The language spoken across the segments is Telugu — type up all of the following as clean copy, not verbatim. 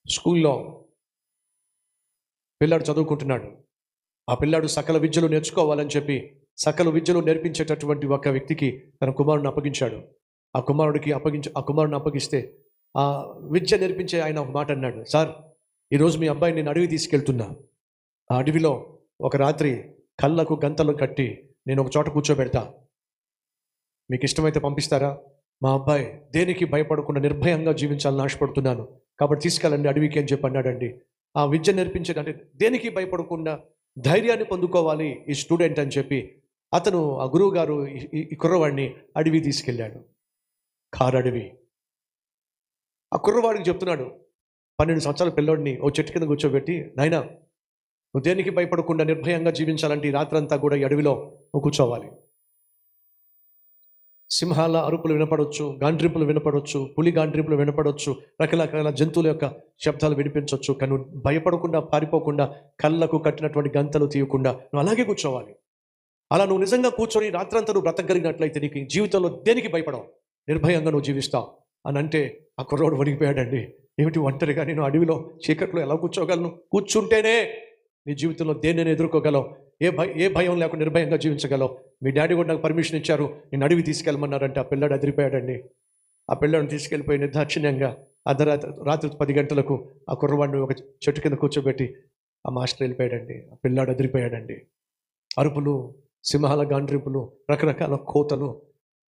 స్కూల్లో పిల్లాడు చదువుకుంటున్నాడు. ఆ పిల్లాడు సకల విద్యలు నేర్చుకోవాలని చెప్పి సకల విద్యలు నేర్పించేటటువంటి ఒక వ్యక్తికి తన కుమారుని అప్పగించాడు. ఆ కుమారుని అప్పగిస్తే ఆ విద్య నేర్పించే ఆయన ఒక మాట అన్నాడు, సార్ ఈరోజు మీ అబ్బాయిని నేను అడవి తీసుకెళ్తున్నా. ఆ అడవిలో ఒక రాత్రి కళ్ళకు గంతలు కట్టి నేను ఒక చోట కూర్చోబెడతా, మీకు ఇష్టమైతే పంపిస్తారా? మా అబ్బాయి దేనికి భయపడకుండా నిర్భయంగా జీవించాలని ఆశపడుతున్నాను, కాబట్టి తీసుకెళ్ళండి అడవికి అని చెప్పి అన్నాడండి. ఆ విద్య నేర్పించేది అంటే దేనికి భయపడకుండా ధైర్యాన్ని పొందుకోవాలి ఈ స్టూడెంట్ అని చెప్పి అతను ఆ గురువు గారు ఈ కుర్రవాడిని అడవి తీసుకెళ్ళాడు. కారు అడవి. ఆ కుర్రవాడికి చెప్తున్నాడు, 12 సంవత్సరాల పిల్లోడిని ఓ చెట్టు కింద కూర్చోబెట్టి, నాయనా నువ్వు దేనికి భయపడకుండా నిర్భయంగా జీవించాలంటే ఈ రాత్రంతా కూడా ఈ అడవిలో నువ్వు కూర్చోవాలి. సింహాల అరుపులు వినపడవచ్చు, గాండ్రింపులు వినపడవచ్చు, పులి గాండ్రింపులు వినపడవచ్చు, రకరకాల జంతువుల యొక్క శబ్దాలు వినిపించవచ్చు. కానీ నువ్వు భయపడకుండా, పారిపోకుండా, కళ్ళకు కట్టినటువంటి గంతలు తీయకుండా నువ్వు అలాగే కూర్చోవాలి. అలా నువ్వు నిజంగా కూర్చొని రాత్రంతా నువ్వు బ్రతకగలిగినట్లయితే నీకు జీవితంలో దేనికి భయపడవు, నిర్భయంగా నువ్వు జీవిస్తావు అని అంటే ఆ కుర్రోడు వణికిపోయాడండి. ఏమిటి ఒంటరిగా నేను అడవిలో చీకట్లో ఎలా కూర్చోగలను? కూర్చుంటేనే నీ జీవితంలో దేనిని ఎదుర్కోగలవు, ఏ భయం లేకుండా నిర్భయంగా జీవించగలవు. మీ డాడీ కూడా నాకు పర్మిషన్ ఇచ్చారు, నేను అడవి తీసుకెళ్ళమన్నారంటే ఆ పిల్లాడు అదిరిపోయాడండి. ఆ పిల్లాడిని తీసుకెళ్ళిపోయి నిర్దాక్షిణ్యంగా రాత్రి 10 గంటలకు ఆ కుర్రవాడిని ఒక చెట్టు కింద కూర్చోబెట్టి ఆ మాస్టర్ వెళ్ళిపోయాడండి. ఆ పిల్లాడు అదిరిపోయాడండి. అరుపులు, సింహాల గాండ్రింపులు, రకరకాల కోతలు,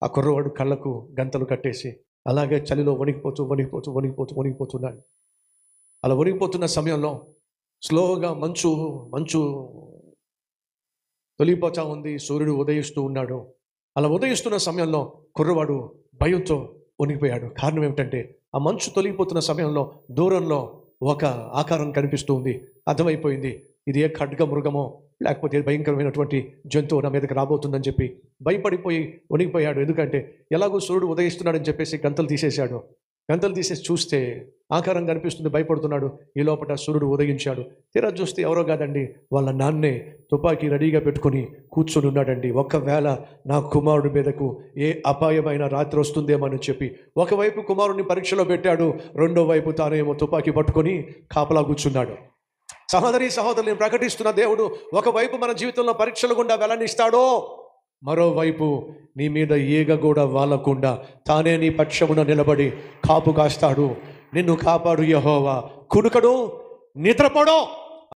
ఆ కుర్రవాడు కళ్ళకు గంతలు కట్టేసి అలాగే చలిలో వణికిపోతున్నాడు. అలా వణికిపోతున్న సమయంలో స్లోగా మంచు తొలిపోతా ఉంది, సూర్యుడు ఉదయిస్తూ ఉన్నాడు. అలా ఉదయిస్తున్న సమయంలో కుర్రవాడు భయంతో వణికిపోయాడు. కారణం ఏమిటంటే ఆ మంచు తొలగిపోతున్న సమయంలో దూరంలో ఒక ఆకారం కనిపిస్తూ ఉంది. అర్థమైపోయింది, ఇది ఏ ఖడ్గ మృగమో లేకపోతే భయంకరమైనటువంటి జంతువు నా మీదకి రాబోతుందని చెప్పి భయపడిపోయి వణికిపోయాడు. ఎందుకంటే ఎలాగో సూర్యుడు ఉదయిస్తున్నాడని చెప్పేసి గంతలు తీసేశాడు. గంతలు తీసేసి చూస్తే ఆకారం కనిపిస్తుంది, భయపడుతున్నాడు. ఈ లోపల సూర్యుడు ఉదయించాడు. తీరా చూస్తే ఎవరో కాదండి, వాళ్ళ నాన్నే తుపాకీ రెడీగా పెట్టుకొని కూర్చొని ఉన్నాడండి. ఒకవేళ నా కుమారుడి మీదకు ఏ అపాయమైన రాత్రి వస్తుందేమని చెప్పి ఒకవైపు కుమారుడిని పరీక్షలో పెట్టాడు, రెండో వైపు తానేమో తుపాకీ పట్టుకొని కాపలా కూర్చున్నాడు. సహోదరులు, నేను ప్రకటిస్తున్న దేవుడు ఒకవైపు మన జీవితంలో పరీక్షలు గుండా వెళ్ళనిస్తాడో, మరోవైపు నీ మీద ఈగ కూడా వాలకుండా తానే నీ పక్షమున నిలబడి కాపు కాస్తాడు. నిన్ను కాపాడు యెహోవా, కునుకడు, నిద్రపోడు.